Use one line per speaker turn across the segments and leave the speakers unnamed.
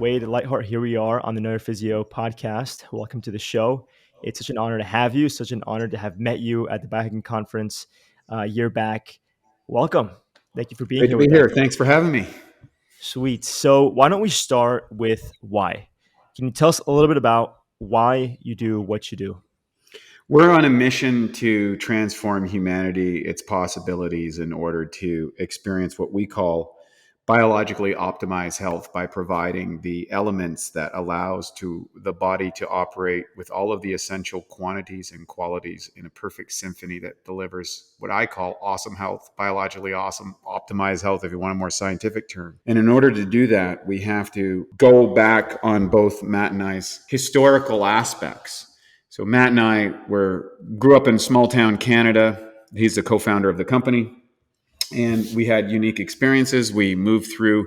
Wade, Lightheart, here we are on the KnowYourPhysio podcast. Welcome to the show. It's such an honor to have you, such an honor to have met you at the Biohacking Conference a year back. Welcome. Thank you for being
Great to
here
be
with
here.
us.
Thanks for having me.
Sweet. So why don't we start with why? Can you tell us a little bit about why you do what you do?
We're on a mission to transform humanity, its possibilities, in order to experience what we call biologically optimized health by providing the elements that allows to the body to operate with all of the essential quantities and qualities in a perfect symphony that delivers what I call awesome health, biologically awesome, optimized health, if you want a more scientific term. And in order to do that, we have to go back on both Matt and I's historical aspects. So Matt and I grew up in small town Canada. He's the co-founder of the company. And we had unique experiences. We moved through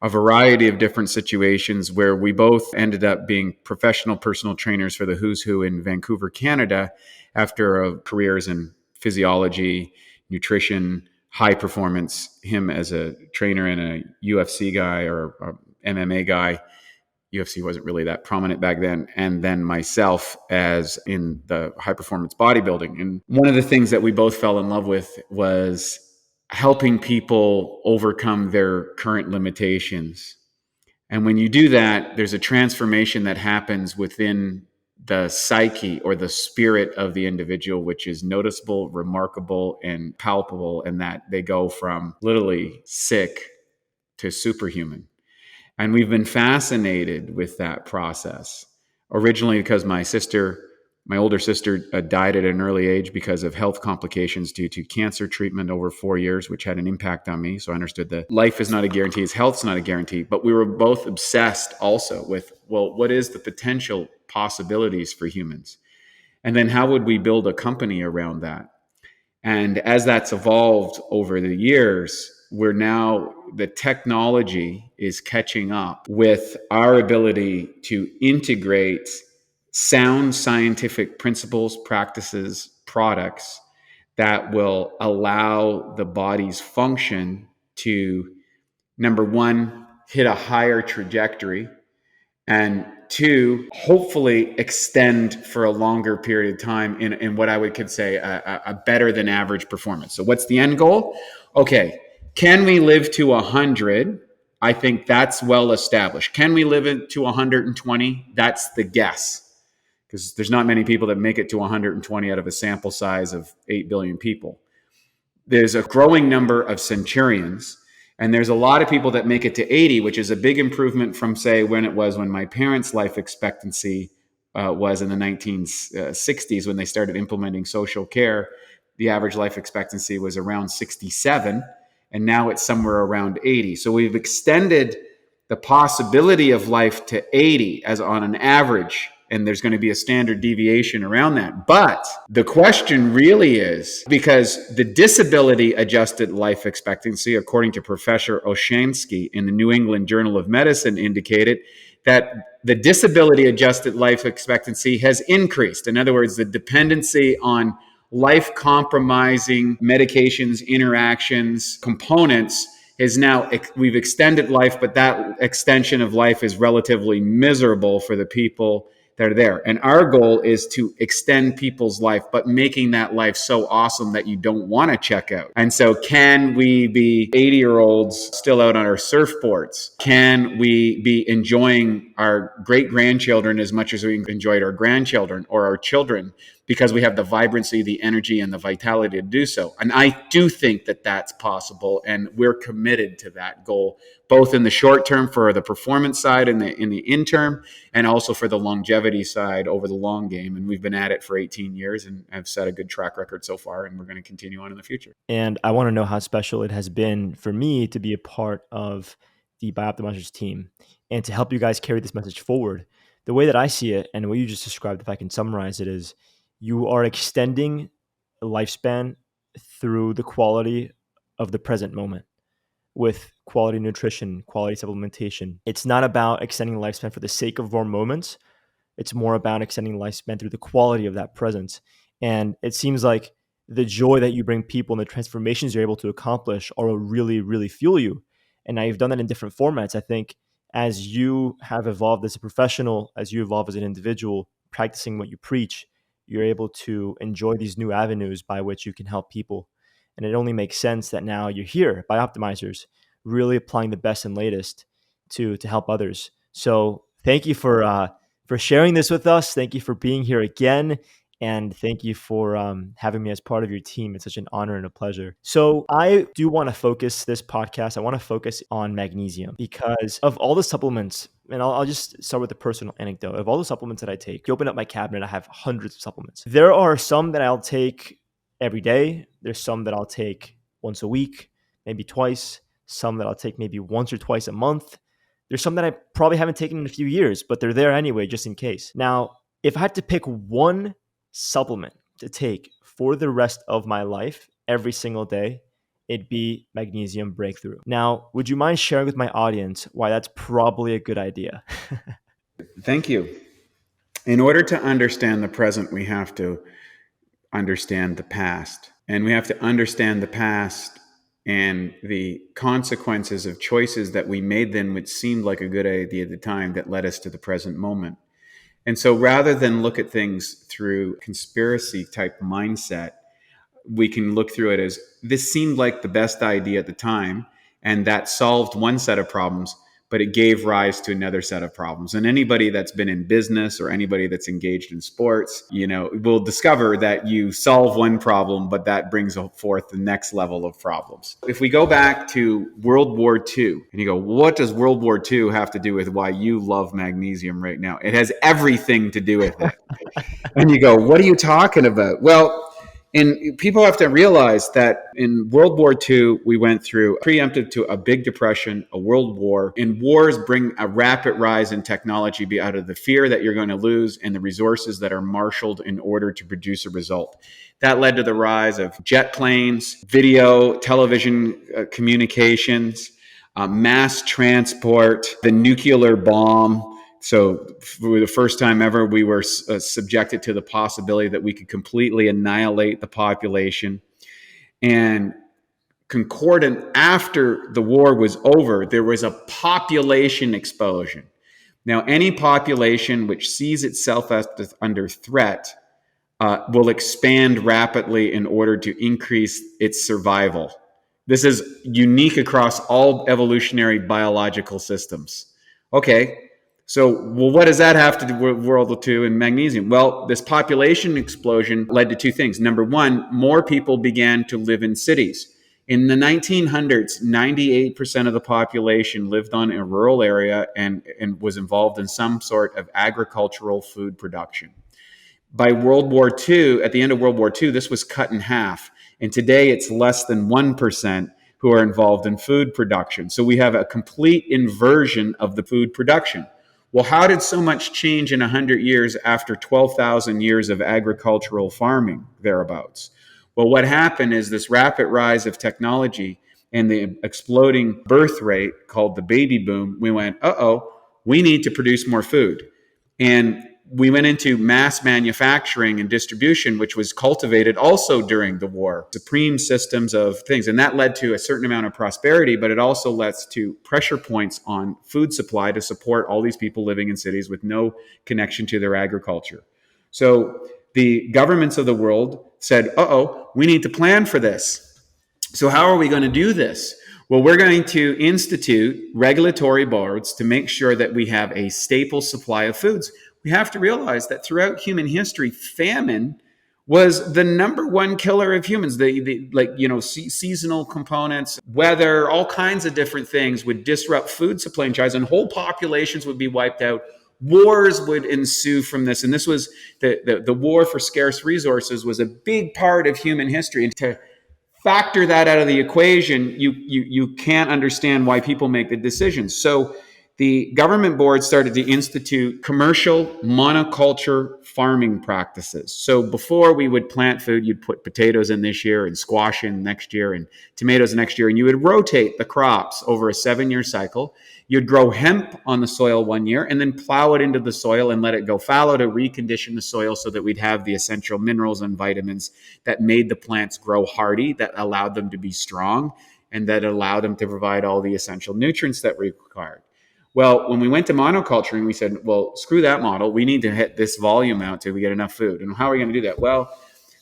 a variety of different situations where we both ended up being professional personal trainers for the who's who in Vancouver, Canada, after careers in physiology, nutrition, high performance, him as a trainer and a UFC guy or a MMA guy. UFC wasn't really that prominent back then. And then myself as in the high performance bodybuilding. And one of the things that we both fell in love with was helping people overcome their current limitations. And when you do that, there's a transformation that happens within the psyche or the spirit of the individual, which is noticeable, remarkable, and palpable, and that they go from literally sick to superhuman. And we've been fascinated with that process. Originally, because my older sister, died at an early age because of health complications due to cancer treatment over 4 years, which had an impact on me. So I understood that life is not a guarantee, his health's not a guarantee. But we were both obsessed also with, well, what is the potential possibilities for humans? And then how would we build a company around that? And as that's evolved over the years, the technology is catching up with our ability to integrate sound scientific principles, practices, products that will allow the body's function to, number one, hit a higher trajectory, and two, hopefully extend for a longer period of time in what I could say a better than average performance. So what's the end goal? Okay, can we live to 100? I think that's well established. Can we live to 120? That's the guess, because there's not many people that make it to 120 out of a sample size of 8 billion people. There's a growing number of centurions, and there's a lot of people that make it to 80, which is a big improvement from, say, when my parents' life expectancy was in the 1960s when they started implementing social care. The average life expectancy was around 67, and now it's somewhere around 80. So we've extended the possibility of life to 80 as on an average, and there's going to be a standard deviation around that. But the question really is, because the disability adjusted life expectancy, according to Professor Oshansky in the New England Journal of Medicine, indicated that the disability adjusted life expectancy has increased. In other words, the dependency on life compromising medications, interactions, components is now, we've extended life, but that extension of life is relatively miserable for the people that are there. And our goal is to extend people's life, but making that life so awesome that you don't want to check out. And so can we be 80-year-olds still out on our surfboards? Can we be enjoying our great-grandchildren as much as we enjoyed our grandchildren or our children, because we have the vibrancy, the energy, and the vitality to do so? And I do think that that's possible, and we're committed to that goal, both in the short term for the performance side and in the interim, and also for the longevity side over the long game. And we've been at it for 18 years and have set a good track record so far, and we're going to continue on in the future.
And I want to know how special it has been for me to be a part of the Bioptimizers team and to help you guys carry this message forward. The way that I see it, and what you just described, if I can summarize it, is you are extending the lifespan through the quality of the present moment with quality nutrition, quality supplementation. It's not about extending lifespan for the sake of more moments. It's more about extending lifespan through the quality of that presence. And it seems like the joy that you bring people and the transformations you're able to accomplish are what really, really fuel you. And now you've done that in different formats. I think as you have evolved as a professional, as you evolve as an individual, practicing what you preach, you're able to enjoy these new avenues by which you can help people. And it only makes sense that now you're here by Optimizers, really applying the best and latest to help others. So thank you for sharing this with us. Thank you for being here again. And thank you for having me as part of your team. It's such an honor and a pleasure. So I do want to focus this podcast. I want to focus on magnesium because of all the supplements, and I'll just start with a personal anecdote. Of all the supplements that I take, you open up my cabinet, I have hundreds of supplements. There are some that I'll take every day. There's some that I'll take once a week, maybe twice. Some that I'll take maybe once or twice a month. There's some that I probably haven't taken in a few years, but they're there anyway, just in case. Now, if I had to pick one supplement to take for the rest of my life every single day, it'd be Magnesium Breakthrough. Now, would you mind sharing with my audience why that's probably a good idea?
Thank you. In order to understand the present, we have to understand the past. And we have to understand the past and the consequences of choices that we made then, which seemed like a good idea at the time, that led us to the present moment. And so rather than look at things through conspiracy type mindset, we can look through it as this seemed like the best idea at the time, and that solved one set of problems, but it gave rise to another set of problems. And anybody that's been in business or anybody that's engaged in sports, will discover that you solve one problem, but that brings forth the next level of problems. If we go back to World War II and you go, what does World War II have to do with why you love magnesium right now? It has everything to do with it. And you go, what are you talking about? Well, and people have to realize that in World War II, we went through preemptive to a big depression, a world war. And wars bring a rapid rise in technology out of the fear that you're going to lose and the resources that are marshaled in order to produce a result. That led to the rise of jet planes, video, television communications, mass transport, the nuclear bomb. So for the first time ever, we were subjected to the possibility that we could completely annihilate the population. And concordant after the war was over, there was a population explosion. Now, any population which sees itself as under threat will expand rapidly in order to increase its survival. This is unique across all evolutionary biological systems. Okay. So, what does that have to do with World War II and magnesium? Well, this population explosion led to two things. Number one, more people began to live in cities. In the 1900s, 98% of the population lived on a rural area and was involved in some sort of agricultural food production. By World War II, at the end of World War II, this was cut in half. And today it's less than 1% who are involved in food production. So we have a complete inversion of the food production. Well, how did so much change in 100 years after 12,000 years of agricultural farming, thereabouts? Well, what happened is this rapid rise of technology and the exploding birth rate called the baby boom. We went, we need to produce more food. And we went into mass manufacturing and distribution, which was cultivated also during the war, supreme systems of things. And that led to a certain amount of prosperity, but it also led to pressure points on food supply to support all these people living in cities with no connection to their agriculture. So the governments of the world said, we need to plan for this. So how are we going to do this? Well, we're going to institute regulatory boards to make sure that we have a staple supply of foods. We have to realize that throughout human history, famine was the number one killer of humans. Seasonal components, weather, all kinds of different things would disrupt food supply chains, and whole populations would be wiped out. Wars would ensue from this, and this was the war for scarce resources was a big part of human history. And to factor that out of the equation, you can't understand why people make the decisions. So the government board started to institute commercial monoculture farming practices. So before we would plant food, you'd put potatoes in this year and squash in next year and tomatoes next year, and you would rotate the crops over a 7-year cycle. You'd grow hemp on the soil 1 year and then plow it into the soil and let it go fallow to recondition the soil so that we'd have the essential minerals and vitamins that made the plants grow hardy, that allowed them to be strong, and that allowed them to provide all the essential nutrients that were required. Well, when we went to monoculturing, we said, well, screw that model. We need to hit this volume out till we get enough food. And how are we going to do that? Well,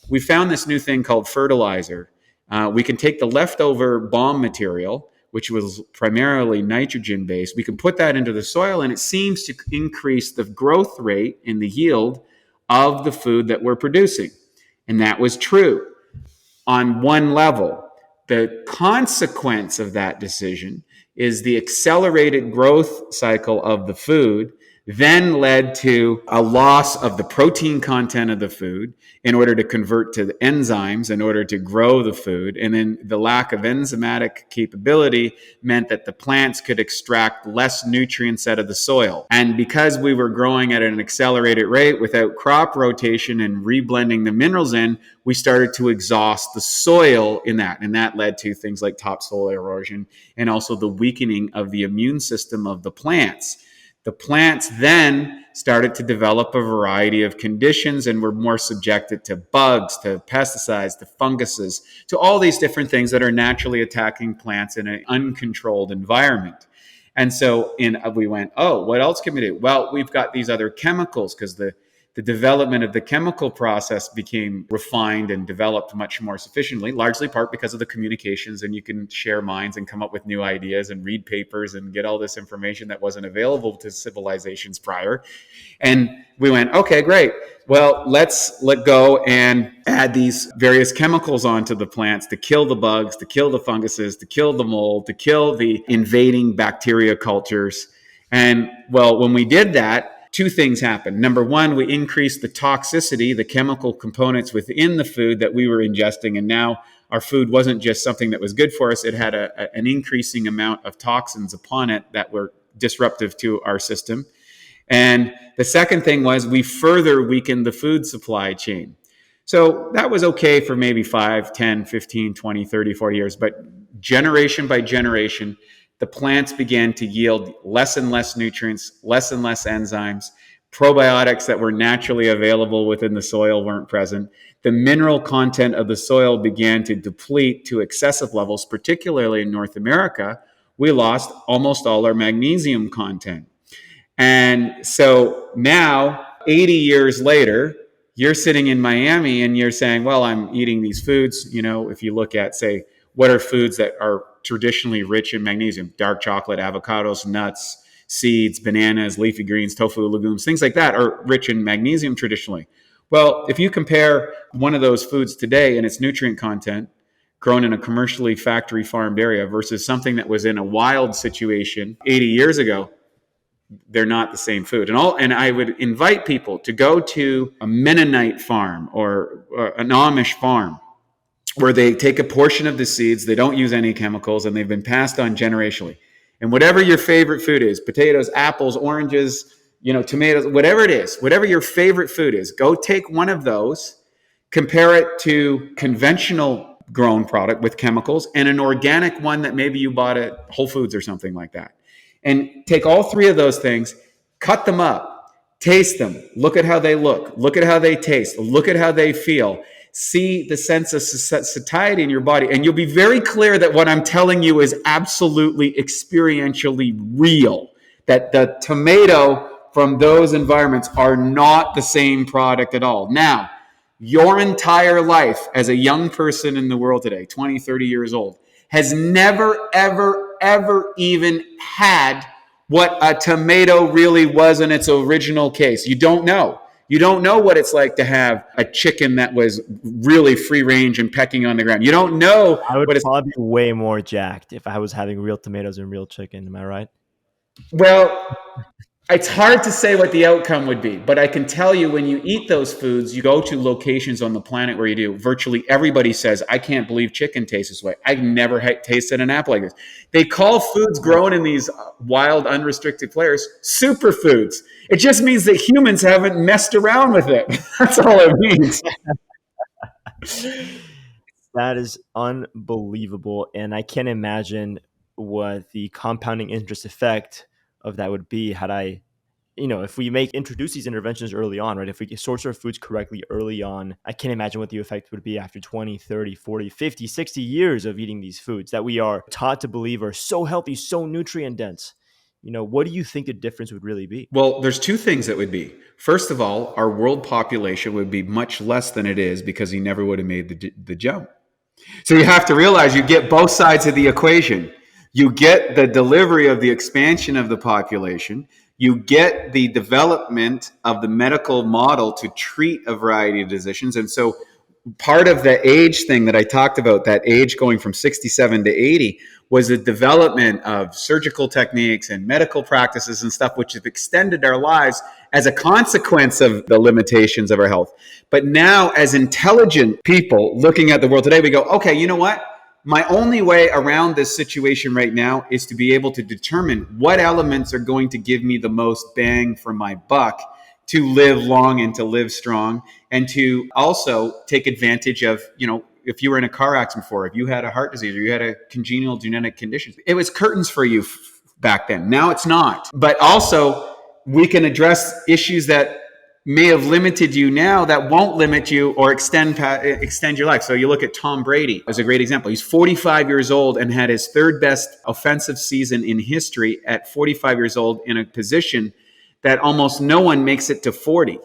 we found this new thing called fertilizer. We can take the leftover bomb material, which was primarily nitrogen based, we can put that into the soil, and it seems to increase the growth rate and the yield of the food that we're producing. And that was true on one level. The consequence of that decision is the accelerated growth cycle of the food then led to a loss of the protein content of the food in order to convert to the enzymes in order to grow the food. And then the lack of enzymatic capability meant that the plants could extract less nutrients out of the soil. And because we were growing at an accelerated rate without crop rotation and reblending the minerals in, we started to exhaust the soil in that. And that led to things like topsoil erosion and also the weakening of the immune system of the plants. The plants then started to develop a variety of conditions and were more subjected to bugs, to pesticides, to funguses, to all these different things that are naturally attacking plants in an uncontrolled environment. And so we went, oh, what else can we do? Well, we've got these other chemicals because the development of the chemical process became refined and developed much more sufficiently, largely part because of the communications, and you can share minds and come up with new ideas and read papers and get all this information that wasn't available to civilizations prior. And we went, okay, great. Well, let's let go and add these various chemicals onto the plants to kill the bugs, to kill the funguses, to kill the mold, to kill the invading bacteria cultures. And well, when we did that, two things happened. Number one, we increased the toxicity, the chemical components within the food that we were ingesting. And now our food wasn't just something that was good for us. It had an increasing amount of toxins upon it that were disruptive to our system. And the second thing was we further weakened the food supply chain. So that was okay for maybe 5, 10, 15, 20, 30, 40 years. But generation by generation, the plants began to yield less and less nutrients, less and less enzymes. Probiotics that were naturally available within the soil weren't present. The mineral content of the soil began to deplete to excessive levels, particularly in North America. We lost almost all our magnesium content. And so now, 80 years later, you're sitting in Miami and you're saying, well, I'm eating these foods. You know, if you look at, say, what are foods that are traditionally rich in magnesium? Dark chocolate, avocados, nuts, seeds, bananas, leafy greens, tofu, legumes, things like that are rich in magnesium traditionally. Well, if you compare one of those foods today and its nutrient content grown in a commercially factory farmed area versus something that was in a wild situation 80 years ago, they're not the same food. And I would invite people to go to a Mennonite farm or an Amish farm where they take a portion of the seeds, they don't use any chemicals, and they've been passed on generationally. And whatever your favorite food is, potatoes, apples, oranges, tomatoes, whatever it is, whatever your favorite food is, go take one of those, compare it to conventional grown product with chemicals and an organic one that maybe you bought at Whole Foods or something like that. And take all three of those things, cut them up, taste them, look at how they look at how they taste, look at how they feel, see the sense of satiety in your body. And you'll be very clear that what I'm telling you is absolutely experientially real, that the tomato from those environments are not the same product at all. Now, your entire life as a young person in the world today, 20, 30 years old, has never, ever, ever even had what a tomato really was in its original case. You don't know. You don't know what it's like to have a chicken that was really free range and pecking on the ground. You don't know
I would
what it's
probably be way more jacked if I was having real tomatoes and real chicken. Am I right?
well. It's hard to say what the outcome would be, but I can tell you when you eat those foods, you go to locations on the planet where you do. Virtually everybody says, I can't believe chicken tastes this way. I've never tasted an apple like this. They call foods grown in these wild, unrestricted players superfoods. It just means that humans haven't messed around with it. That's all it means.
That is unbelievable. And I can't imagine what the compounding interest effect of that would be had I, if we introduce these interventions early on, right? If we source our foods correctly early on, I can't imagine what the effect would be after 20, 30, 40, 50, 60 years of eating these foods that we are taught to believe are so healthy, so nutrient dense. what do you think the difference would really be?
Well, there's two things that would be. First of all, our world population would be much less than it is because he never would have made the jump. So you have to realize you get both sides of the equation. You get the delivery of the expansion of the population. You get the development of the medical model to treat a variety of diseases. And so part of the age thing that I talked about, that age going from 67 to 80, was the development of surgical techniques and medical practices and stuff, which have extended our lives as a consequence of the limitations of our health. But now, as intelligent people looking at the world today, we go, okay, you know what? My only way around this situation right now is to be able to determine what elements are going to give me the most bang for my buck to live long and to live strong, and to also take advantage of, if you were in a car accident before, if you had a heart disease or you had a congenital genetic condition, it was curtains for you back then. Now it's not. But also, we can address issues that may have limited you now that won't limit you or extend your life. So you look at Tom Brady as a great example. He's 45 years old and had his third best offensive season in history at 45 years old in a position that almost no one makes it to 40.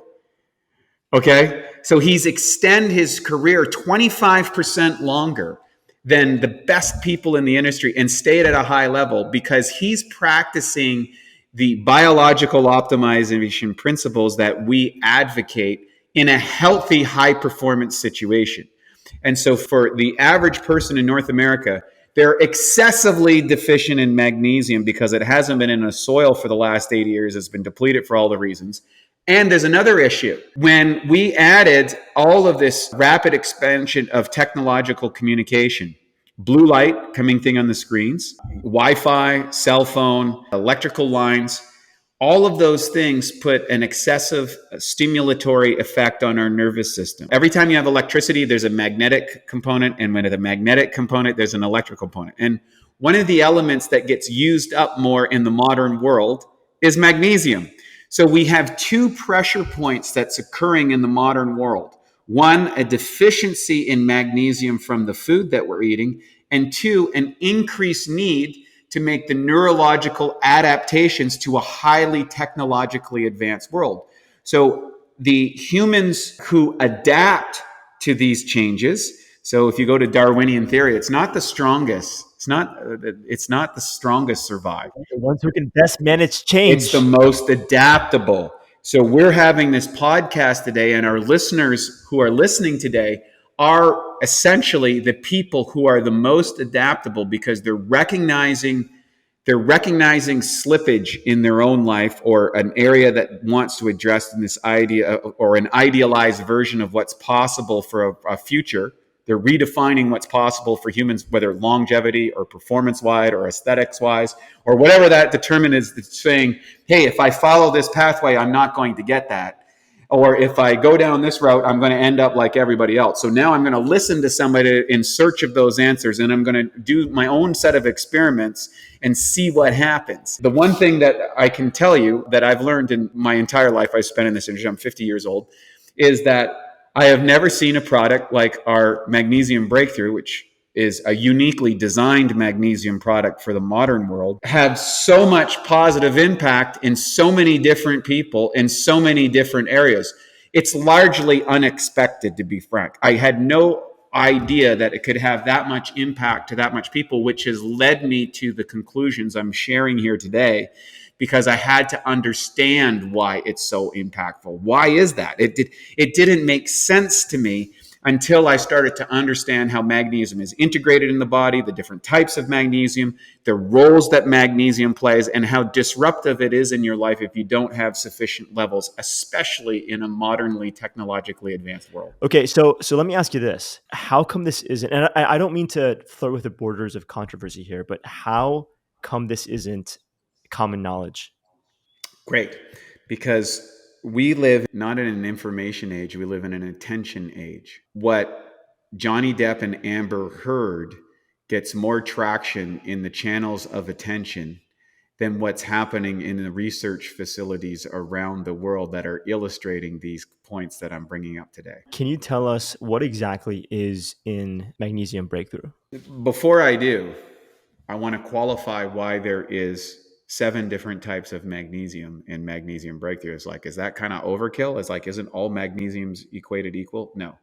Okay? So he's extended his career 25% longer than the best people in the industry and stayed at a high level because he's practicing the biological optimization principles that we advocate in a healthy, high performance situation. And so for the average person in North America, they're excessively deficient in magnesium because it hasn't been in the soil for the last 80 years. It's been depleted for all the reasons. And there's another issue. When we added all of this rapid expansion of technological communication, blue light coming thing on the screens, Wi-Fi, cell phone, electrical lines, all of those things put an excessive stimulatory effect on our nervous system. Every time you have electricity, there's a magnetic component, and when there's a magnetic component, there's an electrical component. And one of the elements that gets used up more in the modern world is magnesium. So we have two pressure points that's occurring in the modern world. One, a deficiency in magnesium from the food that we're eating, and two, an increased need to make the neurological adaptations to a highly technologically advanced world. So the humans who adapt to these changes, so if you go to Darwinian theory, it's not the strongest. It's not the strongest survive.
The ones who can best manage change.
It's the most adaptable. So we're having this podcast today, and our listeners who are listening today are essentially the people who are the most adaptable because they're recognizing slippage in their own life or an area that wants to address in this idea or an idealized version of what's possible for a future. They're redefining what's possible for humans, whether longevity or performance-wise or aesthetics-wise or whatever that determinant is, that's saying, hey, if I follow this pathway, I'm not going to get that. Or if I go down this route, I'm going to end up like everybody else. So now I'm going to listen to somebody in search of those answers, and I'm going to do my own set of experiments and see what happens. The one thing that I can tell you that I've learned in my entire life I spent in this industry, I'm 50 years old, is that I have never seen a product like our Magnesium Breakthrough, which is a uniquely designed magnesium product for the modern world, have so much positive impact in so many different people in so many different areas. It's largely unexpected, to be frank. I had no idea that it could have that much impact to that much people, which has led me to the conclusions I'm sharing here today, because I had to understand why it's so impactful. Why is that? It didn't make sense to me until I started to understand how magnesium is integrated in the body, the different types of magnesium, the roles that magnesium plays, and how disruptive it is in your life if you don't have sufficient levels, especially in a modernly technologically advanced world.
Okay, so let me ask you this. How come this isn't, and I don't mean to flirt with the borders of controversy here, but how come this isn't common knowledge?
Great, because we live not in an information age, we live in an attention age. What Johnny Depp and Amber Heard gets more traction in the channels of attention than what's happening in the research facilities around the world that are illustrating these points that I'm bringing up today.
Can you tell us what exactly is in Magnesium Breakthrough?
Before I do, I want to qualify why there is 7 different types of magnesium in Magnesium Breakthrough. It's like, is that kind of overkill? It's like, isn't all magnesiums equated equal? No.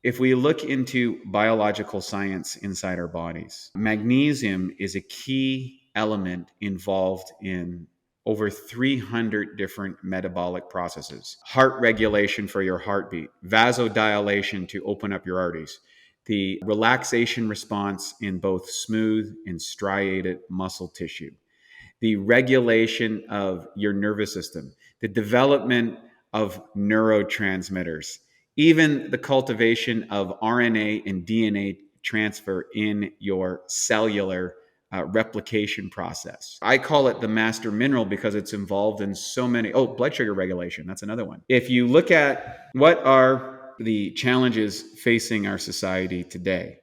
If we look into biological science inside our bodies, magnesium is a key element involved in over 300 different metabolic processes. Heart regulation for your heartbeat, vasodilation to open up your arteries, the relaxation response in both smooth and striated muscle tissue, the regulation of your nervous system, the development of neurotransmitters, even the cultivation of RNA and DNA transfer in your cellular replication process. I call it the master mineral because it's involved in so many. Oh, blood sugar regulation. That's another one. If you look at what are the challenges facing our society today,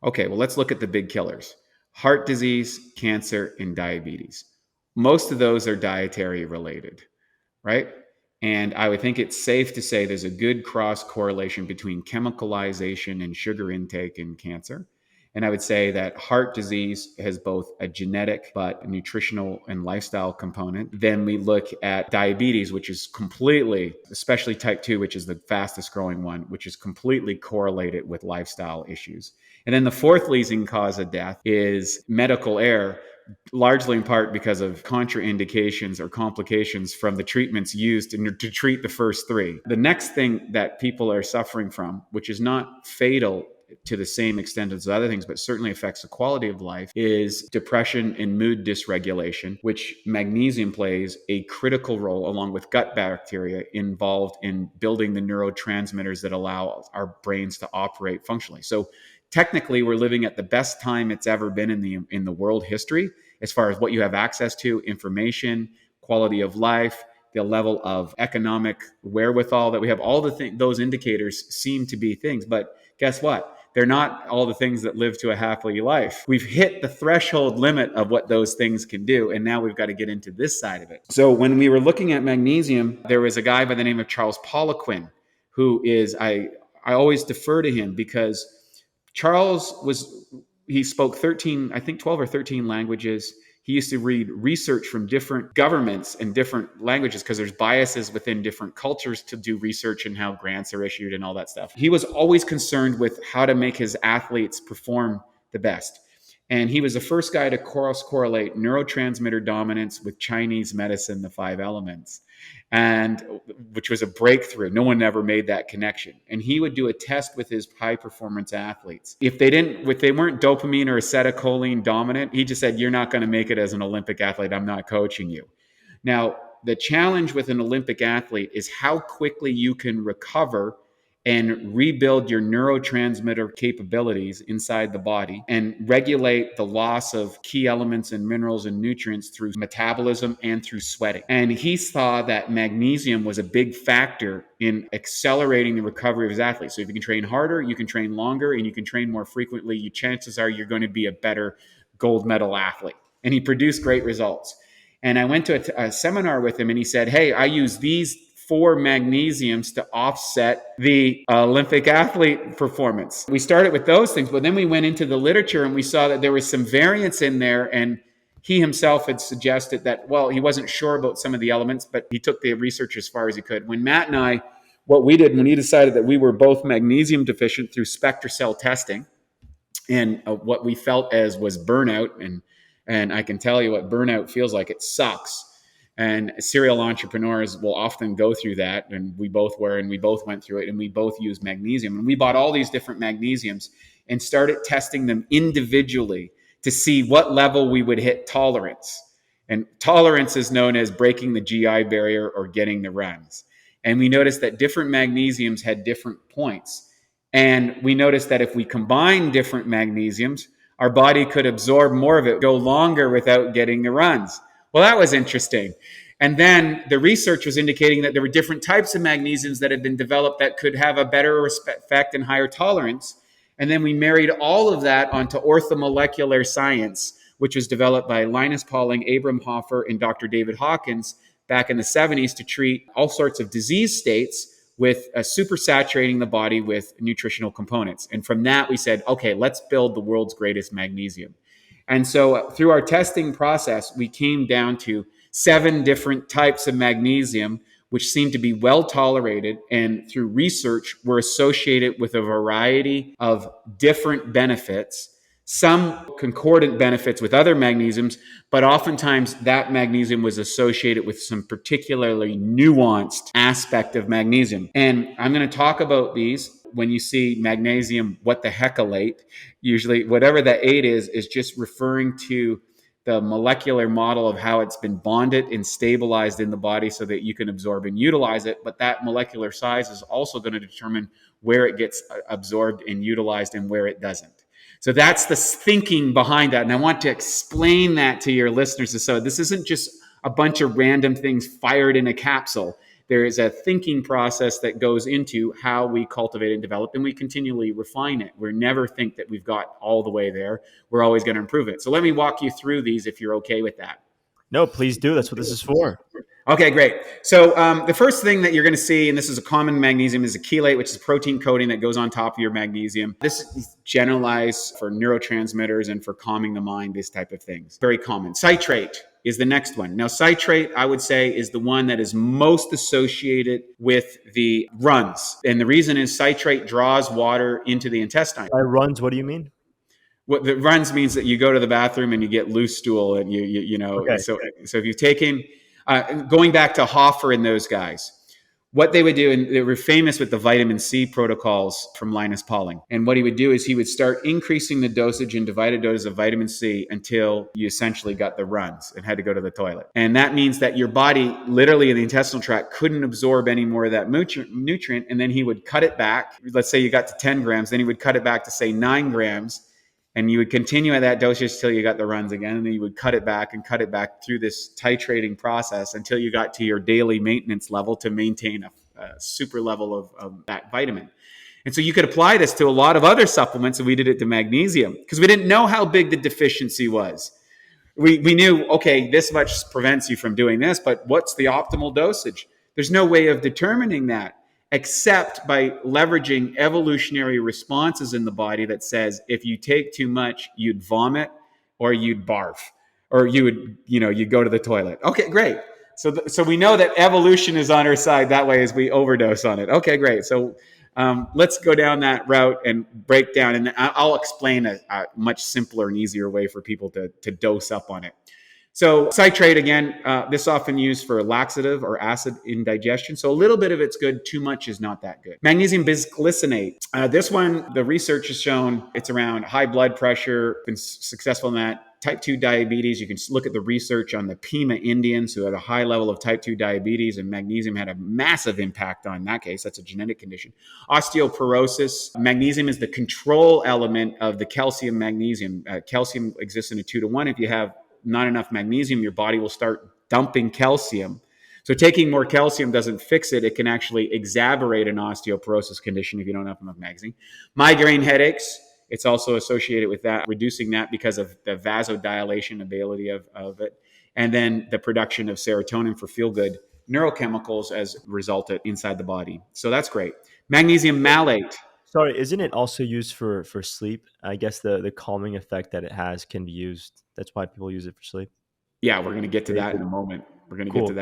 okay, well, let's look at the big killers: heart disease, cancer, and diabetes. Most of those are dietary related, right? And I would think it's safe to say there's a good cross correlation between chemicalization and sugar intake in cancer. And I would say that heart disease has both a genetic but nutritional and lifestyle component. Then we look at diabetes, which is completely, especially type 2, which is the fastest growing one, which is completely correlated with lifestyle issues. And then the fourth leading cause of death is medical error, largely in part because of contraindications or complications from the treatments used to treat the first three. The next thing that people are suffering from, which is not fatal to the same extent as other things, but certainly affects the quality of life, is depression and mood dysregulation, which magnesium plays a critical role, along with gut bacteria, involved in building the neurotransmitters that allow our brains to operate functionally. So technically, we're living at the best time it's ever been in the world history, as far as what you have access to, information, quality of life, the level of economic wherewithal that we have. All those indicators seem to be things, but guess what? They're not all the things that live to a happy life. We've hit the threshold limit of what those things can do, and now we've got to get into this side of it. So when we were looking at magnesium, there was a guy by the name of Charles Poliquin, who is, I always defer to him because he spoke 13, I think 12 or 13 languages. He used to read research from different governments and different languages because there's biases within different cultures to do research and how grants are issued and all that stuff. He was always concerned with how to make his athletes perform the best. And he was the first guy to correlate neurotransmitter dominance with Chinese medicine, the 5 elements, and which was a breakthrough. No one ever made that connection. And he would do a test with his high performance athletes. If they weren't dopamine or acetylcholine dominant, he just said, "You're not going to make it as an Olympic athlete. I'm not coaching you." Now, the challenge with an Olympic athlete is how quickly you can recover and rebuild your neurotransmitter capabilities inside the body and regulate the loss of key elements and minerals and nutrients through metabolism and through sweating. And he saw that magnesium was a big factor in accelerating the recovery of his athletes. So if you can train harder, you can train longer, and you can train more frequently, chances are you're going to be a better gold medal athlete. And he produced great results. And I went to a seminar with him, and he said, "Hey, I use these 4 magnesiums to offset the Olympic athlete performance." We started with those things, but then we went into the literature and we saw that there was some variance in there. And he himself had suggested that, well, he wasn't sure about some of the elements, but he took the research as far as he could. When Matt and I, what we did when he decided that we were both magnesium deficient through SpectraCell testing, and what we felt as was burnout, and I can tell you what burnout feels like. It sucks. And serial entrepreneurs will often go through that. And we both were, and we both went through it, and we both used magnesium. And we bought all these different magnesiums and started testing them individually to see what level we would hit tolerance. And tolerance is known as breaking the GI barrier or getting the runs. And we noticed that different magnesiums had different points. And we noticed that if we combine different magnesiums, our body could absorb more of it, go longer without getting the runs. Well, that was interesting. And then the research was indicating that there were different types of magnesiums that had been developed that could have a better effect and higher tolerance. And then we married all of that onto orthomolecular science, which was developed by Linus Pauling, Abram Hoffer, and Dr. David Hawkins back in the 70s to treat all sorts of disease states with supersaturating the body with nutritional components. And from that, we said, okay, let's build the world's greatest magnesium. And so through our testing process, we came down to 7 different types of magnesium, which seem to be well tolerated, and through research were associated with a variety of different benefits, some concordant benefits with other magnesiums, but oftentimes that magnesium was associated with some particularly nuanced aspect of magnesium. And I'm going to talk about these. When you see magnesium, what the heckalate, usually whatever that 8 is just referring to the molecular model of how it's been bonded and stabilized in the body so that you can absorb and utilize it. But that molecular size is also going to determine where it gets absorbed and utilized and where it doesn't. So that's the thinking behind that. And I want to explain that to your listeners. So this isn't just a bunch of random things fired in a capsule. There is a thinking process that goes into how we cultivate and develop, and we continually refine it. We never think that we've got all the way there. We're always going to improve it. So let me walk you through these if you're okay with that.
No, please do. That's what this is for.
Okay, great. So the first thing that you're going to see, and this is a common magnesium, is a chelate, which is a protein coating that goes on top of your magnesium. This is generalized for neurotransmitters and for calming the mind, this type of things. Very common. Citrate is the next one. Now, citrate, I would say, is the one that is most associated with the runs. And the reason is citrate draws water into the intestine.
By runs, what do you mean?
What the runs means that you go to the bathroom and you get loose stool, and you know.
Okay.
So if you've taken going back to Hoffer and those guys, what they would do, and they were famous with the vitamin C protocols from Linus Pauling. And what he would do is he would start increasing the dosage in divided doses of vitamin C until you essentially got the runs and had to go to the toilet. And that means that your body, literally in the intestinal tract, couldn't absorb any more of that nutrient. And then he would cut it back. Let's say you got to 10 grams, then he would cut it back to say 9 grams. And you would continue at that dosage until you got the runs again. And then you would cut it back through this titrating process until you got to your daily maintenance level to maintain a super level of that vitamin. And so you could apply this to a lot of other supplements, and we did it to magnesium because we didn't know how big the deficiency was. We knew, okay, this much prevents you from doing this, but what's the optimal dosage? There's no way of determining that, except by leveraging evolutionary responses in the body that says if you take too much, you'd vomit or you'd barf or you'd go to the toilet. Okay, great. So we know that evolution is on our side that way as we overdose on it. Okay, great. So let's go down that route and break down, and I'll explain a much simpler and easier way for people to dose up on it. So citrate, again, this often used for laxative or acid indigestion. So a little bit of it's good. Too much is not that good. Magnesium bisglycinate. This one, the research has shown it's around high blood pressure, been successful in that. Type 2 diabetes, you can look at the research on the Pima Indians who had a high level of type 2 diabetes, and magnesium had a massive impact on that case. That's a genetic condition. Osteoporosis. Magnesium is the control element of the calcium magnesium. Calcium exists in a 2-to-1. If you have not enough magnesium, your body will start dumping calcium. So taking more calcium doesn't fix it. It can actually exacerbate an osteoporosis condition if you don't have enough magnesium. Migraine headaches, it's also associated with that, reducing that because of the vasodilation ability of it. And then the production of serotonin for feel-good neurochemicals as resulted inside the body. So that's great. Magnesium malate.
Sorry, isn't it also used for sleep? I guess the calming effect that it has can be used. That's why people use it for sleep.
Yeah, we're going to get to that in a moment.
Cool.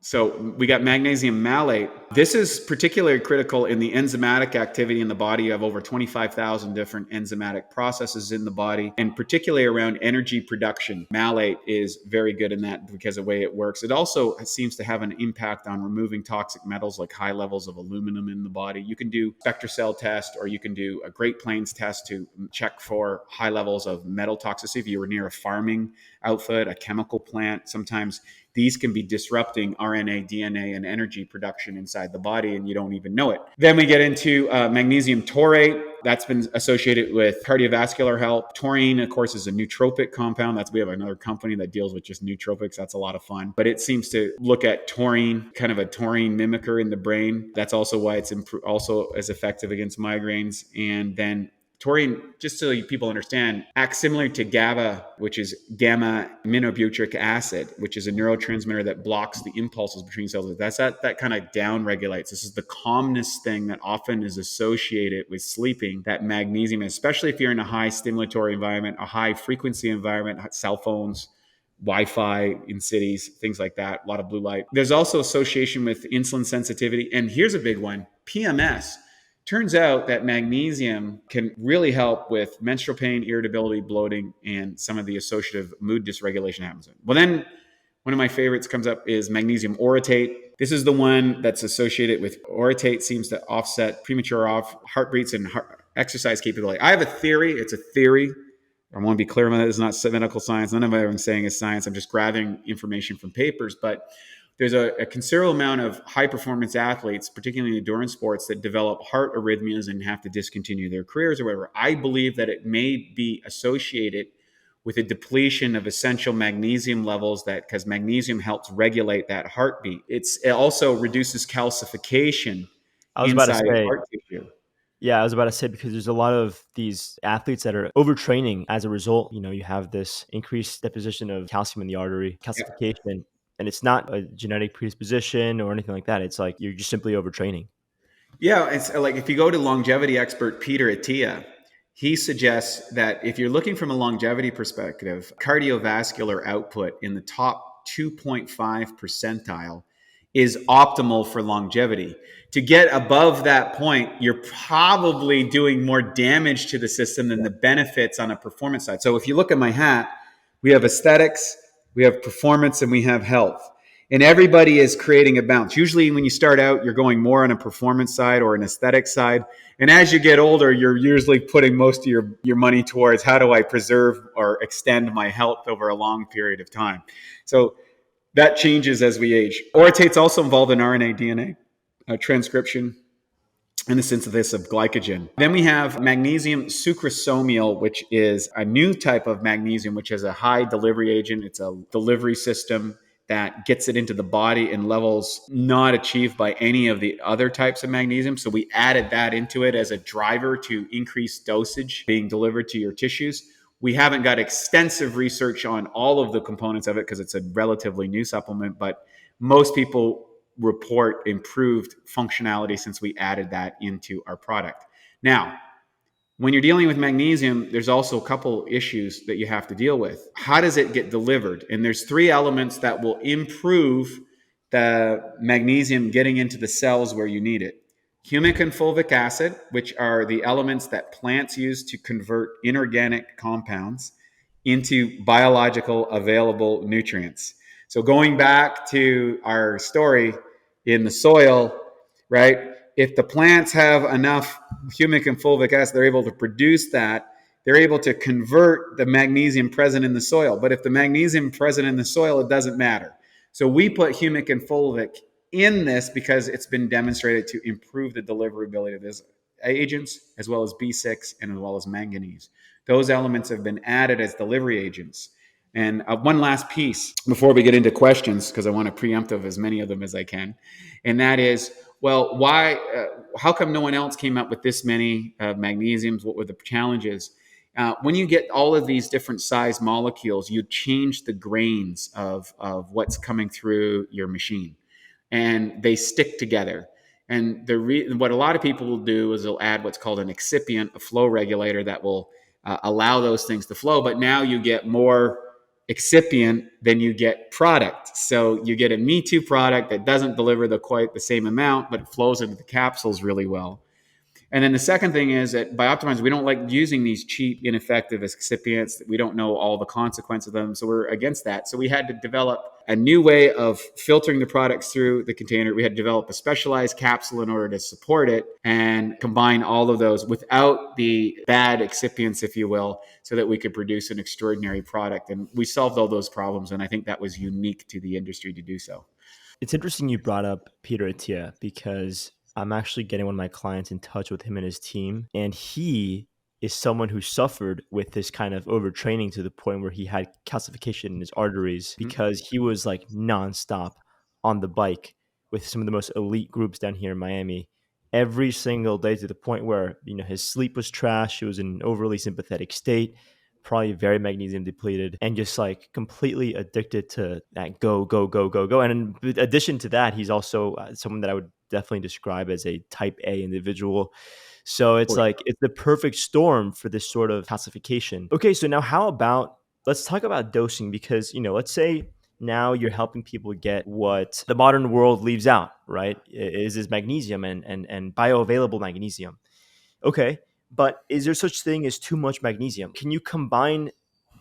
So we got magnesium malate. This is particularly critical in the enzymatic activity in the body. You have over 25,000 different enzymatic processes in the body, and particularly around energy production. Malate is very good in that because of the way it works. It also seems to have an impact on removing toxic metals like high levels of aluminum in the body. You can do SpectraCell test, or you can do a Great Plains test to check for high levels of metal toxicity. If you were near a farming outfit, a chemical plant, sometimes these can be disrupting RNA, DNA, and energy production inside the body, and you don't even know it. Then we get into magnesium taurate. That's been associated with cardiovascular health. Taurine, of course, is a nootropic compound. We have another company that deals with just nootropics. That's a lot of fun. But it seems to look at taurine, kind of a taurine mimicker in the brain. That's also why it's also as effective against migraines. And then Taurine, just so people understand, acts similar to GABA, which is gamma aminobutyric acid, which is a neurotransmitter that blocks the impulses between cells. That kind of down regulates. This is the calmness thing that often is associated with sleeping, that magnesium, especially if you're in a high stimulatory environment, a high frequency environment, cell phones, Wi-Fi in cities, things like that, a lot of blue light. There's also association with insulin sensitivity. And here's a big one, PMS. Turns out that magnesium can really help with menstrual pain, irritability, bloating, and some of the associative mood dysregulation happens. Well, then one of my favorites comes up is magnesium orotate. This is the one that's associated with orotate, seems to offset premature heartbeats and exercise capability. I have a theory. It's a theory. I want to be clear on that. It's not medical science. None of what I'm saying is science. I'm just grabbing information from papers. But there's a considerable amount of high performance athletes, particularly in endurance sports, that develop heart arrhythmias and have to discontinue their careers or whatever. I believe that it may be associated with a depletion of essential magnesium levels, that because magnesium helps regulate that heartbeat. It also reduces calcification
I was about to
inside
say,
heart tissue.
yeah, I was about to say, because there's a lot of these athletes that are overtraining. As a result, you have this increased deposition of calcium in the artery,
Yeah.
calcification, and it's not a genetic predisposition or anything like that. It's like you're just simply overtraining.
Yeah, it's like if you go to longevity expert Peter Attia, he suggests that if you're looking from a longevity perspective, cardiovascular output in the top 2.5 percentile is optimal for longevity. To get above that point, you're probably doing more damage to the system than the benefits on a performance side. So if you look at my hat, we have aesthetics, we have performance, and we have health. And everybody is creating a balance. Usually when you start out, you're going more on a performance side or an aesthetic side. And as you get older, you're usually putting most of your money towards how do I preserve or extend my health over a long period of time. So that changes as we age. Orotate's also involved in RNA, DNA, transcription, and the synthesis of glycogen. Then we have magnesium sucrosomial, which is a new type of magnesium, which has a high delivery agent. It's a delivery system that gets it into the body in levels not achieved by any of the other types of magnesium. So we added that into it as a driver to increase dosage being delivered to your tissues. We haven't got extensive research on all of the components of it because it's a relatively new supplement, but most people report improved functionality since we added that into our product. Now, when you're dealing with magnesium, there's also a couple issues that you have to deal with. How does it get delivered? And there's three elements that will improve the magnesium getting into the cells where you need it. Humic and fulvic acid, which are the elements that plants use to convert inorganic compounds into biological available nutrients. So going back to our story in the soil, right? If the plants have enough humic and fulvic acid, they're able to produce that. They're able to convert the magnesium present in the soil. But if the magnesium present in the soil, it doesn't matter. So we put humic and fulvic in this because it's been demonstrated to improve the deliverability of these agents, as well as B6 and as well as manganese. Those elements have been added as delivery agents. And one last piece before we get into questions, because I want to preempt of as many of them as I can, and that is, well, why? How come no one else came up with this many magnesiums? What were the challenges? When you get all of these different size molecules, you change the grains of what's coming through your machine, and they stick together. And what a lot of people will do is they'll add what's called an excipient, a flow regulator that will allow those things to flow. But now you get more excipient than you get product. So you get a Me Too product that doesn't deliver quite the same amount, but it flows into the capsules really well. And then the second thing is that by Optimize, we don't like using these cheap, ineffective excipients. We don't know all the consequences of them. So we're against that. So we had to develop a new way of filtering the products through the container. We had to develop a specialized capsule in order to support it and combine all of those without the bad excipients, if you will, so that we could produce an extraordinary product. And we solved all those problems. And I think that was unique to the industry to do so.
It's interesting you brought up Peter Attia, because I'm actually getting one of my clients in touch with him and his team. And he is someone who suffered with this kind of overtraining to the point where he had calcification in his arteries because he was like nonstop on the bike with some of the most elite groups down here in Miami. every single day to the point where, his sleep was trash. He was in an overly sympathetic state, probably very magnesium depleted, and just like completely addicted to that go, go, go, go, go. And in addition to that, he's also someone that I would definitely describe as a type A individual. So it's
For
like
sure.
it's the perfect storm for this sort of classification. Okay, so now how about let's talk about dosing, because let's say now you're helping people get what the modern world leaves out, right? Is magnesium and bioavailable magnesium. Okay, but is there such thing as too much magnesium? Can you combine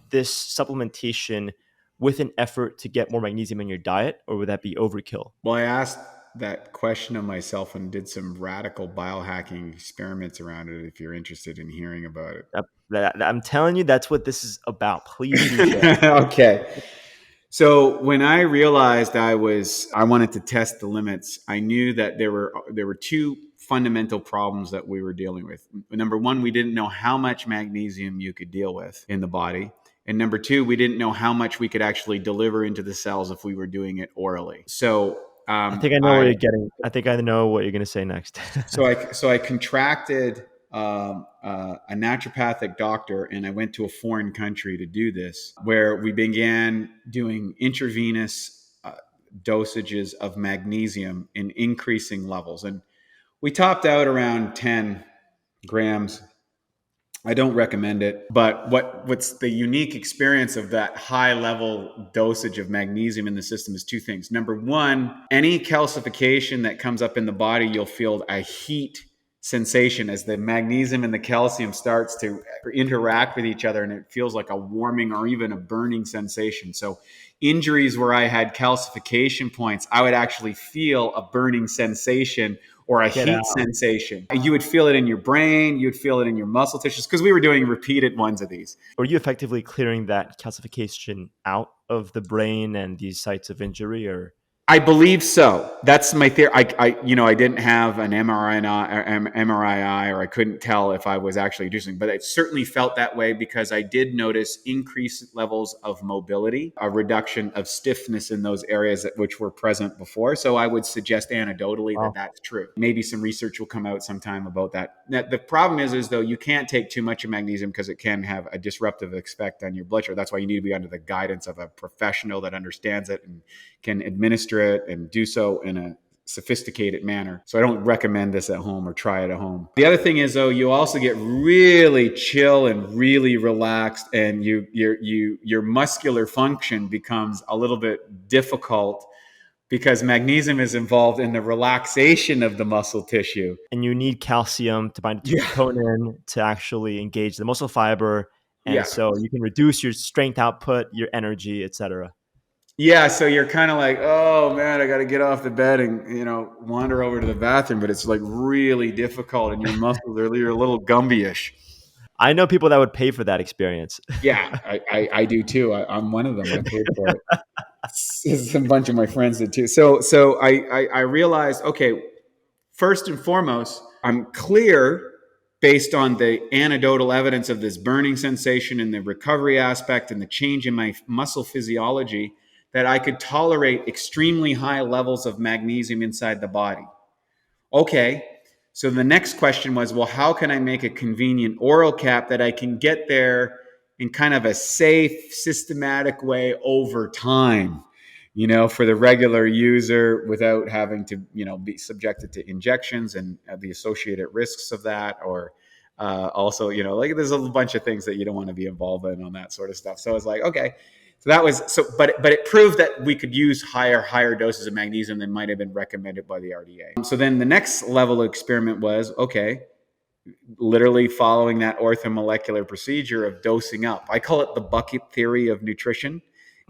this supplementation with an effort to get more magnesium in your diet, or would that be overkill?
Well, I asked that question of myself and did some radical biohacking experiments around it. If you're interested in hearing about
I'm telling you, that's what this is about. Please do share.
it. Okay. So when I realized I wanted to test the limits, I knew that there were two fundamental problems that we were dealing with. Number one, we didn't know how much magnesium you could deal with in the body. And number two, we didn't know how much we could actually deliver into the cells if we were doing it orally. So
I think I know where
I
you're getting. I think I know what you're going to say next.
so I contracted a naturopathic doctor, and I went to a foreign country to do this, where we began doing intravenous dosages of magnesium in increasing levels, and we topped out around 10 grams. I don't recommend it, but what's the unique experience of that high level dosage of magnesium in the system is two things. Number one, any calcification that comes up in the body, you'll feel a heat sensation as the magnesium and the calcium starts to interact with each other, and it feels like a warming or even a burning sensation. So injuries where I had calcification points, I would actually feel a burning sensation or a
Get
heat
out.
sensation. You would feel it in your brain, you'd feel it in your muscle tissues, because we were doing repeated ones of these.
Were you effectively clearing that calcification out of the brain and these sites of injury, or?
I believe so. That's my theory. I didn't have an MRI, or I couldn't tell if I was actually doing, but it certainly felt that way because I did notice increased levels of mobility, a reduction of stiffness in those areas which were present before. So I would suggest anecdotally that
Wow.
that's true. Maybe some research will come out sometime about that. Now, the problem is though, you can't take too much of magnesium because it can have a disruptive effect on your blood sugar. That's why you need to be under the guidance of a professional that understands it and can administer it and do so in a sophisticated manner. So I don't recommend this at home or try it at home. The other thing is though, you also get really chill and really relaxed, and your muscular function becomes a little bit difficult because magnesium is involved in the relaxation of the muscle tissue.
And you need calcium to bind to
Yeah.
troponin to actually engage the muscle fiber, and
Yeah.
so you can reduce your strength output, your energy, etc.
Yeah, so you're kind of like, oh man, I got to get off the bed and wander over to the bathroom, but it's like really difficult, and your muscles you're a little Gumby-ish.
I know people that would pay for that experience.
Yeah, I do too. I'm one of them. I paid for it. A bunch of my friends did too. So I realized, okay, first and foremost, I'm clear based on the anecdotal evidence of this burning sensation and the recovery aspect and the change in my muscle physiology that I could tolerate extremely high levels of magnesium inside the body. Okay, so the next question was, well, how can I make a convenient oral cap that I can get there in kind of a safe, systematic way over time, for the regular user without having to, be subjected to injections and the associated risks of that, or also, like there's a bunch of things that you don't want to be involved in on that sort of stuff. So I was like, okay, so that was so, but it proved that we could use higher doses of magnesium than might have been recommended by the RDA. So then the next level of experiment was, okay, literally following that orthomolecular procedure of dosing up. I call it the bucket theory of nutrition.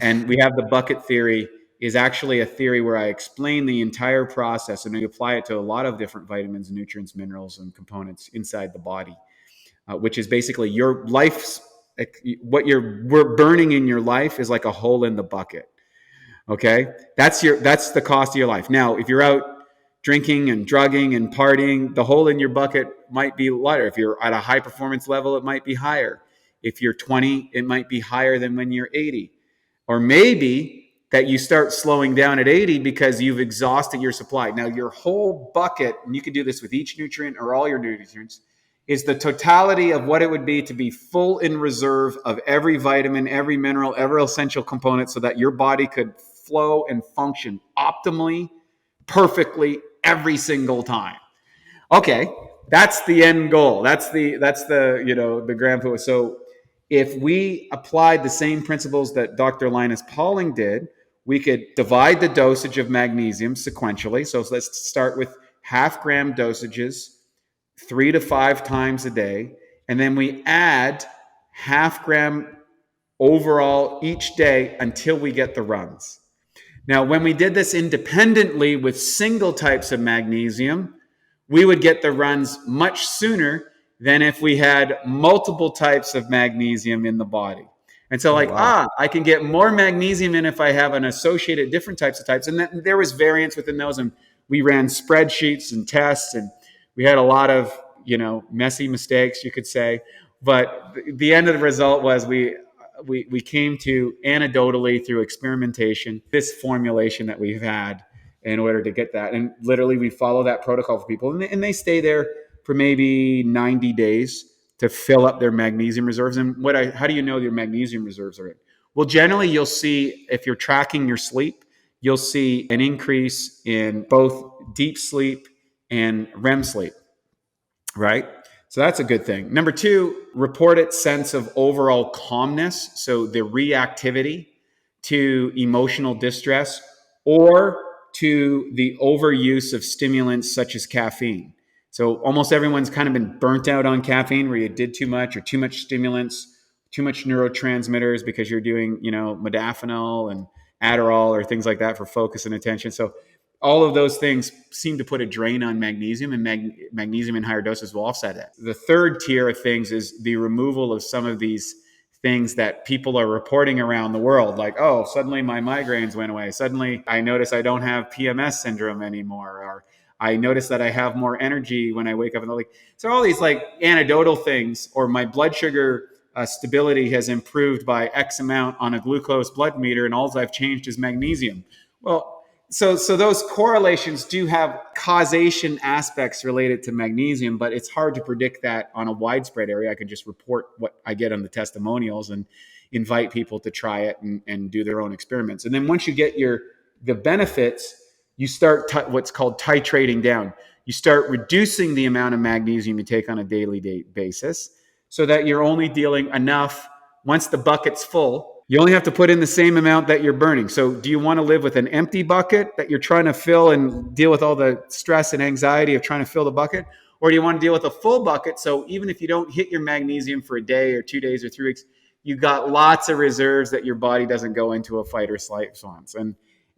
And we have the bucket theory is actually a theory where I explain the entire process and I apply it to a lot of different vitamins, nutrients, minerals, and components inside the body, which is basically your life's we're burning in your life is like a hole in the bucket. Okay, that's the cost of your life. Now, if you're out drinking and drugging and partying, the hole in your bucket might be lighter. If you're at a high performance level, it might be higher. If you're 20, it might be higher than when you're 80. Or maybe that you start slowing down at 80 because you've exhausted your supply. Now, your whole bucket, and you can do this with each nutrient or all your nutrients, is the totality of what it would be to be full in reserve of every vitamin, every mineral, every essential component so that your body could flow and function optimally, perfectly every single time. Okay, that's the end goal. That's the the grand point. So if we applied the same principles that Dr. Linus Pauling did, we could divide the dosage of magnesium sequentially. So let's start with half-gram dosages 3 to 5 times a day, and then we add half-gram overall each day until we get the runs. Now, when we did this independently with single types of magnesium, we would get the runs much sooner than if we had multiple types of magnesium in the body. And so
Oh, wow.
I can get more magnesium in if I have an associated different types. And then there was variance within those. And we ran spreadsheets and tests, and we had a lot of, messy mistakes, you could say. But the end of the result was we came to anecdotally through experimentation, this formulation that we've had in order to get that. And literally we follow that protocol for people, and they stay there for maybe 90 days to fill up their magnesium reserves. And how do you know your magnesium reserves are in? Well, generally you'll see, if you're tracking your sleep, you'll see an increase in both deep sleep and REM sleep, right? So that's a good thing. Number two, reported sense of overall calmness. So the reactivity to emotional distress or to the overuse of stimulants such as caffeine. So almost everyone's kind of been burnt out on caffeine, where you did too much or too much stimulants, too much neurotransmitters because you're doing, modafinil and Adderall or things like that for focus and attention. So all of those things seem to put a drain on magnesium, and magnesium in higher doses will offset that. The third tier of things is the removal of some of these things that people are reporting around the world, like, oh, suddenly my migraines went away. Suddenly I notice I don't have PMS syndrome anymore, or I notice that I have more energy when I wake up in the like. So all these like anecdotal things, or my blood sugar stability has improved by X amount on a glucose blood meter, and all I've changed is magnesium. Well, so those correlations do have causation aspects related to magnesium, but it's hard to predict that on a widespread area. I can just report what I get on the testimonials and invite people to try it and do their own experiments. And then once you get the benefits, you start what's called titrating down. You start reducing the amount of magnesium you take on a daily basis so that you're only dealing enough. Once the bucket's full, you only have to put in the same amount that you're burning. So do you want to live with an empty bucket that you're trying to fill and deal with all the stress and anxiety of trying to fill the bucket? Or do you want to deal with a full bucket? So even if you don't hit your magnesium for a day or 2 days or 3 weeks, you got lots of reserves that your body doesn't go into a fight or flight response.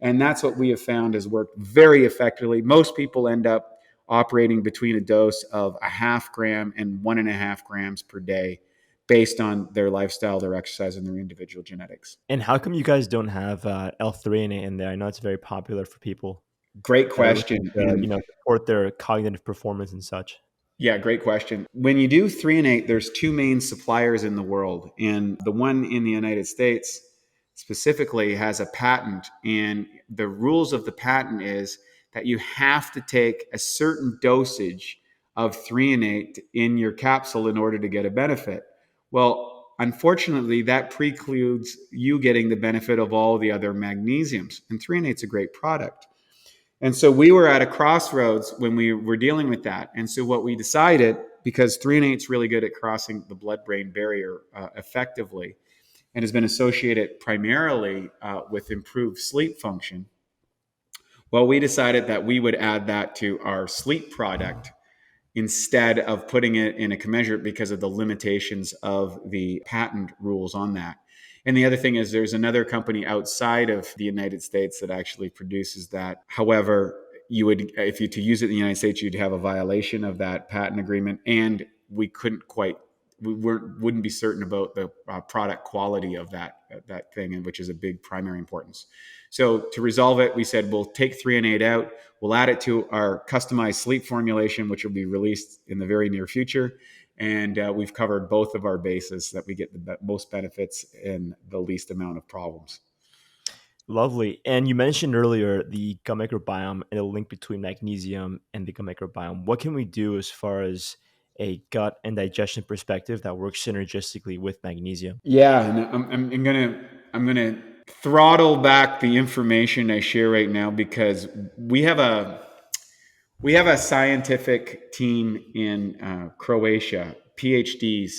And that's what we have found has worked very effectively. Most people end up operating between a dose of a half gram and 1.5 grams per day, based on their lifestyle, their exercise, and their individual genetics.
And how come you guys don't have L-threonate in there? I know it's very popular for people
Great
that are looking
question.
to,
And
support their cognitive performance and such.
yeah, great question. When you do threonate, there's two main suppliers in the world. And the one in the United States specifically has a patent. And the rules of the patent is that you have to take a certain dosage of threonate in your capsule in order to get a benefit. Well, unfortunately, that precludes you getting the benefit of all the other magnesiums. And threonate's a great product. And so we were at a crossroads when we were dealing with that. And so what we decided, because threonate's really good at crossing the blood-brain barrier effectively and has been associated primarily with improved sleep function, well, we decided that we would add that to our sleep product instead of putting it in a commensurate because of the limitations of the patent rules on that. And the other thing is there's another company outside of the United States that actually produces that. However, you would, if you to use it in the United States, you'd have a violation of that patent agreement, and wouldn't be certain about the product quality of that thing, and which is a big primary importance. So to resolve it, we said we'll take threonate out, we'll add it to our customized sleep formulation, which will be released in the very near future. And we've covered both of our bases, that we get the most benefits and the least amount of problems.
Lovely. And you mentioned earlier the gut microbiome and the link between magnesium and the gut microbiome. What can we do as far as a gut and digestion perspective that works synergistically with magnesium?
Yeah, and I'm gonna throttle back the information I share right now because we have a we have a scientific team in Croatia, PhDs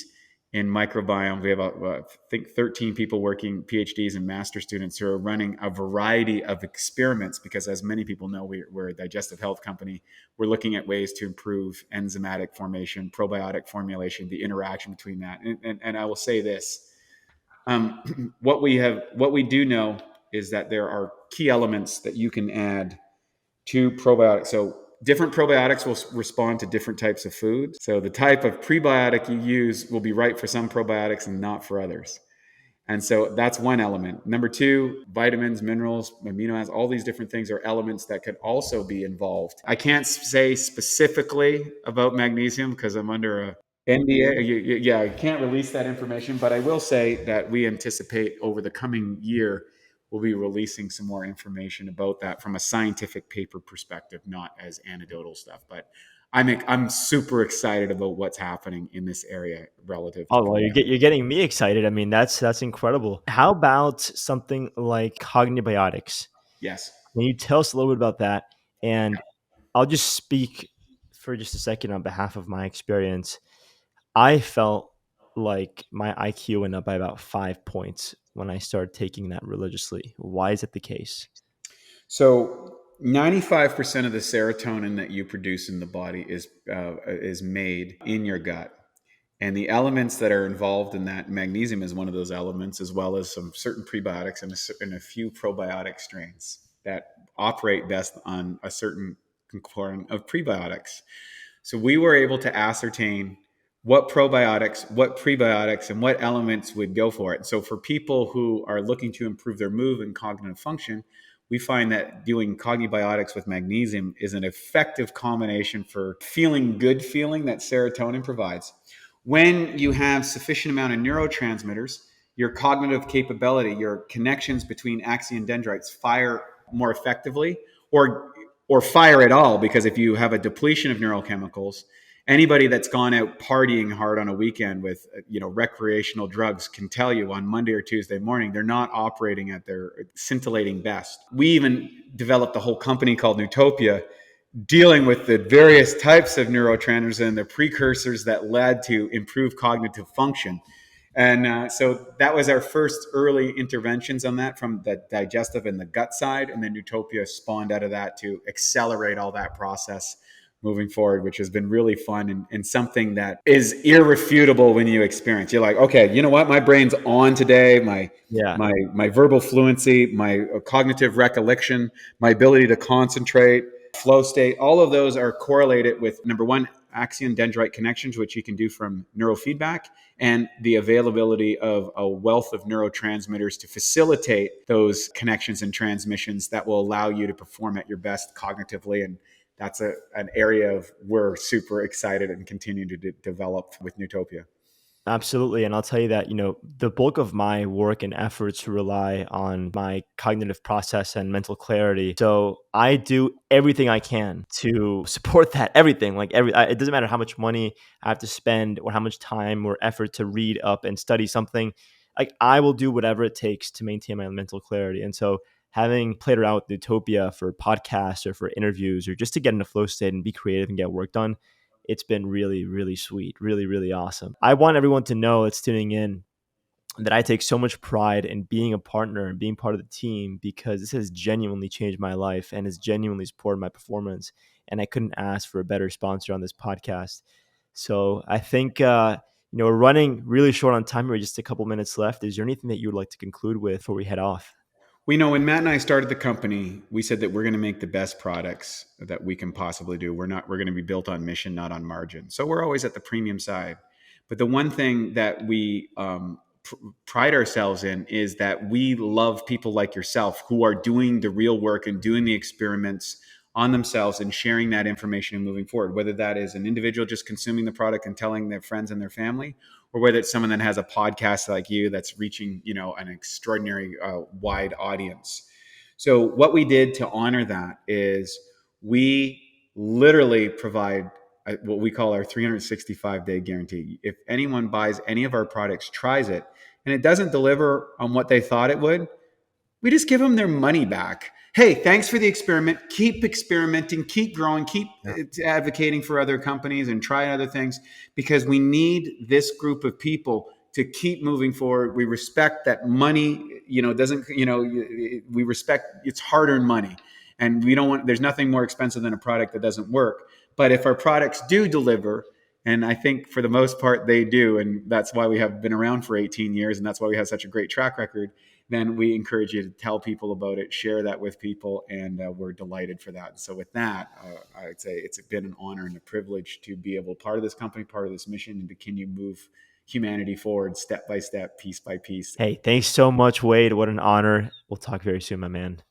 in microbiome. We have, I think, 13 people working, PhDs and master students, who are running a variety of experiments because, as many people know, we're a digestive health company. We're looking at ways to improve enzymatic formation, probiotic formulation, the interaction between that. And I will say this. What we do know is that there are key elements that you can add to probiotics. So different probiotics will respond to different types of food. So the type of prebiotic you use will be right for some probiotics and not for others. And so that's one element. Number two, vitamins, minerals, amino acids, all these different things are elements that could also be involved. I can't say specifically about magnesium because I'm under a NDA. Yeah, I can't release that information, but I will say that we anticipate over the coming year, we'll be releasing some more information about that from a scientific paper perspective, not as anecdotal stuff. But I'm super excited about what's happening in this area relative to
Oh, well,
probiotics.
you're getting me excited. I mean, that's incredible. How about something like Cognibiotics?
Yes.
Can you tell us a little bit about that? And I'll just speak for just a second on behalf of my experience. I felt like my IQ went up by about 5 points when I started taking that religiously. Why is it the case?
So 95% of the serotonin that you produce in the body is made in your gut. And the elements that are involved in that, magnesium is one of those elements, as well as some certain prebiotics and a few probiotic strains that operate best on a certain concordant of prebiotics. So we were able to ascertain what probiotics, what prebiotics, and what elements would go for it. So for people who are looking to improve their mood and cognitive function, we find that doing Cognibiotics with magnesium is an effective combination for feeling good feeling that serotonin provides. When you have sufficient amount of neurotransmitters, your cognitive capability, your connections between axon and dendrites fire more effectively, or fire at all, because if you have a depletion of neurochemicals, anybody that's gone out partying hard on a weekend with recreational drugs can tell you on Monday or Tuesday morning they're not operating at their scintillating best. We even developed a whole company called Newtopia, dealing with the various types of neurotransmitters and the precursors that led to improved cognitive function. And so that was our first early interventions on that from the digestive and the gut side. And then Utopia spawned out of that to accelerate all that process moving forward, which has been really fun and something that is irrefutable when you experience. You're like, okay, you know what? My brain's on today.
Yeah,
My verbal fluency, my cognitive recollection, my ability to concentrate, flow state, all of those are correlated with, number one, axon dendrite connections, which you can do from neurofeedback, and the availability of a wealth of neurotransmitters to facilitate those connections and transmissions that will allow you to perform at your best cognitively. And that's an area of we're super excited and continue to develop with Newtopia.
absolutely. And I'll tell you that, the bulk of my work and efforts rely on my cognitive process and mental clarity. So I do everything I can to support that. Everything, like it doesn't matter how much money I have to spend or how much time or effort to read up and study something. Like I will do whatever it takes to maintain my mental clarity. And so having played around with Utopia for podcasts or for interviews or just to get in a flow state and be creative and get work done, it's been really, really sweet, really, really awesome. I want everyone to know that's tuning in that I take so much pride in being a partner and being part of the team because this has genuinely changed my life and has genuinely supported my performance. And I couldn't ask for a better sponsor on this podcast. So I think we're running really short on time. We're just a couple minutes left. Is there anything that you would like to conclude with before we head off?
We know when Matt and I started the company, we said that we're going to make the best products that we can possibly do. We're going to be built on mission, not on margin. So we're always at the premium side. But the one thing that we pride ourselves in is that we love people like yourself who are doing the real work and doing the experiments on themselves and sharing that information and moving forward, whether that is an individual just consuming the product and telling their friends and their family, or whether it's someone that has a podcast like you that's reaching an extraordinary wide audience. So what we did to honor that is we literally provide what we call our 365-day guarantee. If anyone buys any of our products, tries it, and it doesn't deliver on what they thought it would, we just give them their money back. Hey, thanks for the experiment. Keep experimenting, keep growing, keep
Yeah.
advocating for other companies and try other things, because we need this group of people to keep moving forward. We respect that money, doesn't, we respect it's hard earned money, and we don't want, there's nothing more expensive than a product that doesn't work. But if our products do deliver, and I think for the most part they do, and that's why we have been around for 18 years, and that's why we have such a great track record, then we encourage you to tell people about it, share that with people, and we're delighted for that. So with that, I would say it's been an honor and a privilege to be able part of this company, part of this mission, and to continue move humanity forward step by step, piece by piece.
Hey, thanks so much, Wade. What an honor. We'll talk very soon, my man.